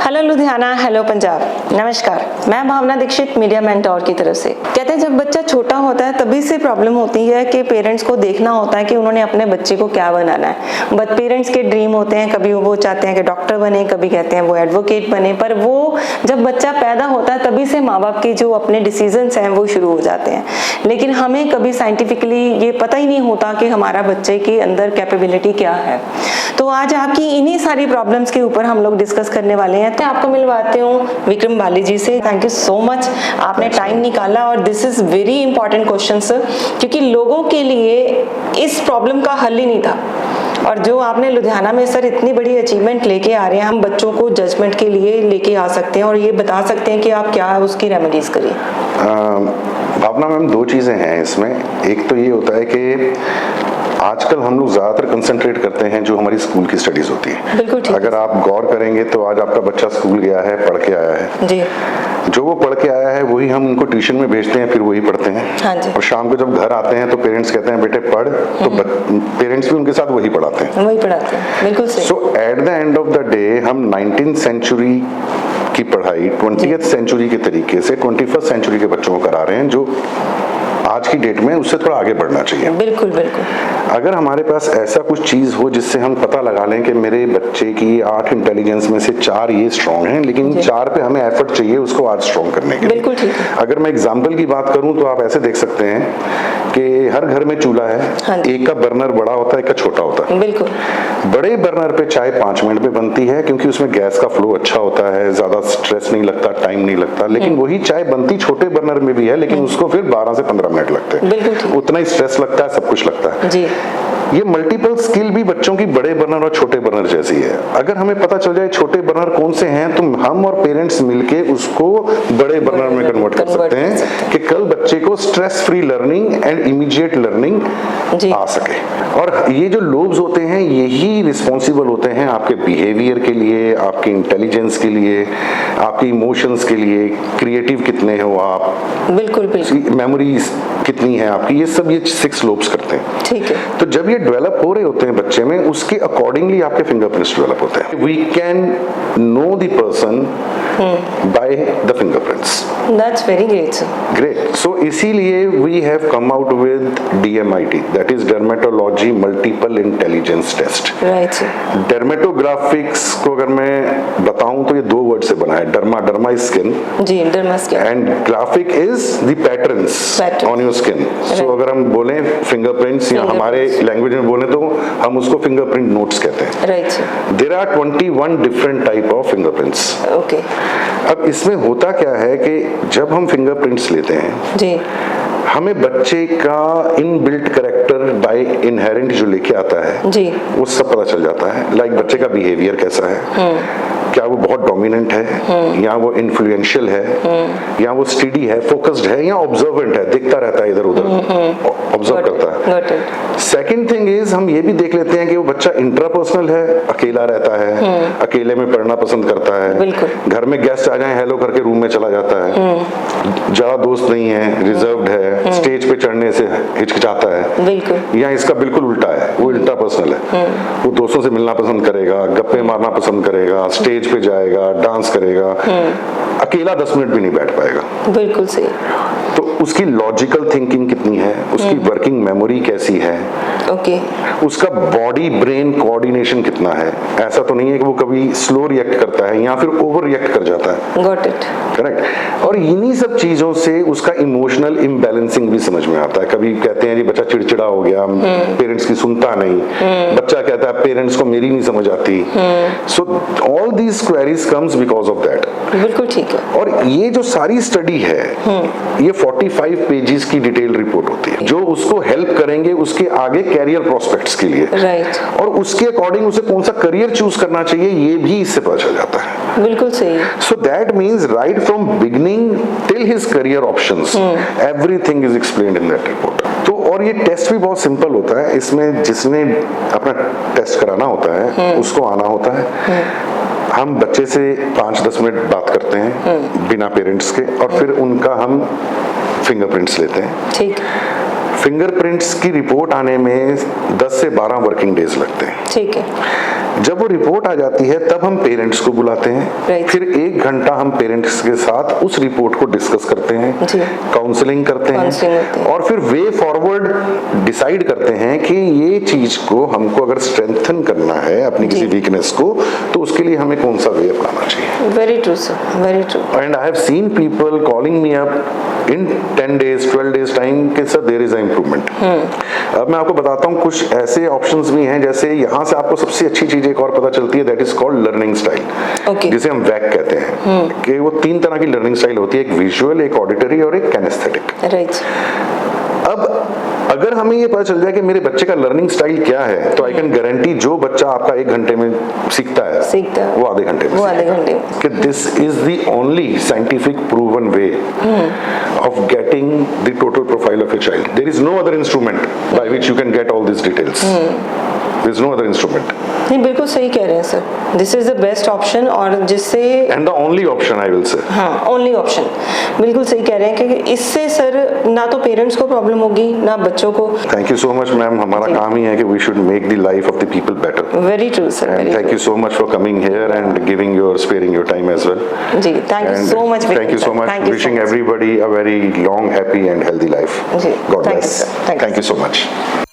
Hello Ludhiana, hello Punjab. नमस्कार, मैं भावना Dixit, media mentor की तरफ से। कहते हैं जब बच्चा छोटा होता है तभी से प्रॉब्लम होती है कि पेरेंट्स को देखना होता है कि उन्होंने अपने बच्चे को क्या बनाना है। बट पेरेंट्स के ड्रीम होते हैं, कभी वो चाहते हैं कि डॉक्टर बने, कभी कहते हैं वो एडवोकेट बने। पर वो जब बच्चा पैदा होता है तभी से माँ बाप के जो अपने डिसीजंस हैं वो शुरू हो जाते हैं। लेकिन हमें कभी साइंटिफिकली ये पता ही नहीं होता कि हमारा बच्चे के अंदर कैपेबिलिटी क्या है। तो आज आपकी इन्हीं सारी प्रॉब्लम्स के ऊपर हम लोग डिस्कस करने वाले हैं। तो आपको मिलवाते हूँ विक्रम बाली जी से। थैंक यू सो मच, आपने टाइम निकाला और this is very important question sir, क्योंकि लोगों के लिए इस प्रॉब्लम का हल ही नहीं था। और जो आपने लुधियाना में सर इतनी बड़ी अचीवमेंट लेके आ रहे हैं, हम बच्चों को जजमेंट के लिए लेके आ सकते हैं और ये बता सकते हैं कि आप क्या उसकी रेमेडीज करिए। भावना मैम, दो चीज़ें हैं इसमें। एक तो ये होता है कि आजकल हम लोग ज़्यादातर कंसंट्रेट करते हैं जो हमारी स्कूल की स्टडीज़ होती है। बिल्कुल ठीक। अगर आप गौर करेंगे तो आज आपका बच्चा स्कूल गया है, पढ़ के आया है जी। जो वो पढ़ के आया है वही हम उनको ट्यूशन में भेजते हैं, फिर वही पढ़ते हैं। हाँ जी। और शाम को जब घर आते हैं तो पेरेंट्स कहते हैं बेटे पढ़, तो पेरेंट्स भी उनके साथ वही पढ़ाते हैं। वही पढ़ाते हैं, बिल्कुल सही। So at the end of the day हम 19th सेंचुरी की पढ़ाई 20th सेंचुरी के तरीके से 21st सेंचुरी के बच्चों को करा रहे हैं, जो आज की डेट में उससे थोड़ा आगे बढ़ना चाहिए। बिल्कुल बिल्कुल। अगर हमारे पास ऐसा कुछ चीज हो जिससे हम पता लगा लें कि मेरे बच्चे की 8 इंटेलिजेंस में से 4 ये स्ट्रांग हैं, लेकिन 4 पे हमें एफर्ट चाहिए उसको आज स्ट्रांग करने के लिए। बिल्कुल ठीक है। अगर मैं एग्जांपल की बात करूं तो आप ऐसे देख सकते हैं कि हर घर में चूल्हा है। हाँ, एक का बर्नर बड़ा होता है, एक का छोटा होता है। बिल्कुल। बड़े बर्नर पे चाय 5 मिनट में बनती है क्योंकि उसमें गैस का फ्लो अच्छा होता है, ज्यादा स्ट्रेस नहीं लगता, टाइम नहीं लगता। लेकिन वही चाय बनती छोटे बर्नर में भी है, लेकिन उसको फिर 12 से 15 मिनट लगते हैं। बिल्कुल। उतना ही स्ट्रेस लगता है, सब कुछ लगता है जी। ये मल्टीपल स्किल भी बच्चों की बड़े बर्नर और छोटे बर्नर जैसी है। अगर हमें पता चल जाए छोटे बर्नर कौन से हैं तो हम और पेरेंट्स मिलके उसको बड़े बर्नर में कन्वर्ट कर सकते हैं कि कल बच्चे को stress free learning and immediate learning आ सके। और ये जो लोब्स होते हैं यही रिस्पॉन्सिबल होते हैं आपके बिहेवियर के लिए, आपके इंटेलिजेंस के लिए, आपके इमोशंस के लिए, क्रिएटिव कितने हो आप, बिल्कुल बिल्कुल, मेमोरीज कितनी है आपकी, ये सब ये 6 लोब्स करते हैं। ठीक है। तो जब ये डेवलप हो रहे होते हैं बच्चे में, उसके अकॉर्डिंगली आपके फिंगरप्रिंट्स डेवलप होते हैं। We can know the person by the fingerprints. That's very great sir. Great. So इसीलिए we have come out with DMIT, that is dermatology multiple intelligence test. Right sir. Dermatographics को अगर मैं बताऊं तो ये 2 word से बना है। डर्मा इज स्किन जी, derma skin, and graphic is the patterns on your skin. So अगर हम बोलें फिंगरप्रिंट्स या हमारे लैंग्वेज में बोले तो हम उसको फिंगरप्रिंट नोट्स कहते हैं। Right sir. There are 21 different type of fingerprints. Okay. अब इसमें होता क्या है कि जब हम फिंगरप्रिंट्स लेते हैं जी, हमें बच्चे का इनबिल्ट कैरेक्टर बाय इनहेरेंट जो लेके आता है जी, वो सब पता चल जाता है। लाइक बच्चे का बिहेवियर कैसा है, क्या वो बहुत डोमिनेंट है या वो इन्फ्लुएंशियल है या वो स्टडी है, फोकस्ड है या ऑब्जर्वेंट है, देखता रहता है इधर उधर, ऑब्जर्व करता है। सेकंड थिंग इज हम ये भी देख लेते हैं कि वो बच्चा इंट्रापर्सनल है, अकेला रहता है, अकेले में पढ़ना पसंद करता है, घर में गेस्ट आ जाए हेलो करके रूम में चला जाता है, ज्यादा दोस्त नहीं है, रिजर्व्ड है, स्टेज पे चढ़ने से हिचकिचाता है। बिल्कुल। या इसका बिल्कुल उल्टा है, वो इंट्रापर्सनल है, वो दोस्तों से मिलना पसंद करेगा, गप्पे मारना पसंद करेगा, स्टेज पे जाएगा, डांस करेगा, अकेला 10 मिनट भी नहीं बैठ पाएगा। बिल्कुल सही। तो उसकी लॉजिकल थिंकिंग कितनी है, उसकी वर्किंग मेमोरी कैसी है, ओके, उसका बॉडी ब्रेन कोऑर्डिनेशन कितना है। ऐसा तो नहीं है कि वो कभी स्लो रिएक्ट करता है या फिर ओवर रिएक्ट कर जाता है। Got it. करेक्ट। और इन्हीं सब चीजों से उसका इमोशनल इम्बैलेंसिंग भी समझ में आता है। कभी कहते हैं जी बच्चा चिड़चिड़ा हो गया, पेरेंट्स की सुनता नहीं, बच्चा कहता है पेरेंट्स को मेरी नहीं समझ आती। So all these queries comes because of that. बिल्कुल ठीक है। और ये जो सारी स्टडी है ये 45 पेजेस की डिटेल रिपोर्ट होती है जो उसको हेल्प करेंगे उसके आगे कैरियर प्रोस्पेक्ट्स के लिए। राइट। और उसके अकॉर्डिंग उसे कौन सा करियर चूज करना चाहिए ये भी इससे पता चल जाता है। बिल्कुल सही। So that means right from beginning till his career options everything is explained in that report. तो और ये टेस्ट भी बहुत सिंपल होता है। इसमें जिसने अपना टेस्ट कराना होता है उसको आना होता है। हम बच्चे से 5-10 मिनट बात करते हैं बिना पेरेंट्स के, और फिर उनका हम फिंगरप्रिंट्स लेते हैं। ठीक। फिंगरप्रिंट्स की रिपोर्ट आने में 10 से 12 वर्किंग डेज लगते हैं। ठीक है। जब वो रिपोर्ट आ जाती है तब हम पेरेंट्स को बुलाते हैं, Right. फिर 1 घंटा हम पेरेंट्स के साथ उस रिपोर्ट को डिस्कस करते हैं, जी। काउंसलिंग करते Counseling होती हैं है। और फिर वे फॉरवर्ड डिसाइड करते हैं कि ये चीज को हमको अगर स्ट्रेंथन करना है अपनी किसी वीकनेस को, तो उसके लिए हमें कौन सा वे अपनाना चाहिए। Very true sir, very true. And I have seen people calling me up in 10 days, 12 days time कि sir there is a improvement। अब मैं आपको बताता हूँ कुछ ऐसे ऑप्शंस भी हैं, जैसे यहाँ से आपको सबसे अच्छी चीज एक और पता चलती है, that is called learning style, Okay. जिसे हम वैक कहते हैं कि वो 3 तरह की लर्निंग स्टाइल होती है, एक विजुअल, एक ऑडिटरी और एक कैनेस्थेटिक। राइट। अब अगर हमें ये पता चल जाए कि मेरे बच्चे का लर्निंग स्टाइल क्या है, तो आई कैन गारंटी जो बच्चा आपका 1 घंटे में सीखता है वो आधे घंटे में वो आधे सीखेगा। घंटे में। कि this is the only scientific proven way of getting the total profile of a child. There is no other instrument by which you can get all these details. There is no other instrument. नहीं, बिल्कुल सही कह रहे हैं sir, this is the best option और जिससे And the only option I will say. हाँ, only option, बिल्कुल सही कह रहे हैं क्योंकि इससे सर ना तो पेरेंट्स को प्रॉब्लम होगी ना बच्चों को। Thank you so much, ma'am. हमारा काम ही है कि we should make the life of the people better. Very true sir, And very thank you so much for coming here and sparing your time as well. जी, thank you And so much. thank you so much. Wishing everybody a very long, happy and healthy life. जी, God thank you, bless. sir. Thank you. Thank you so much.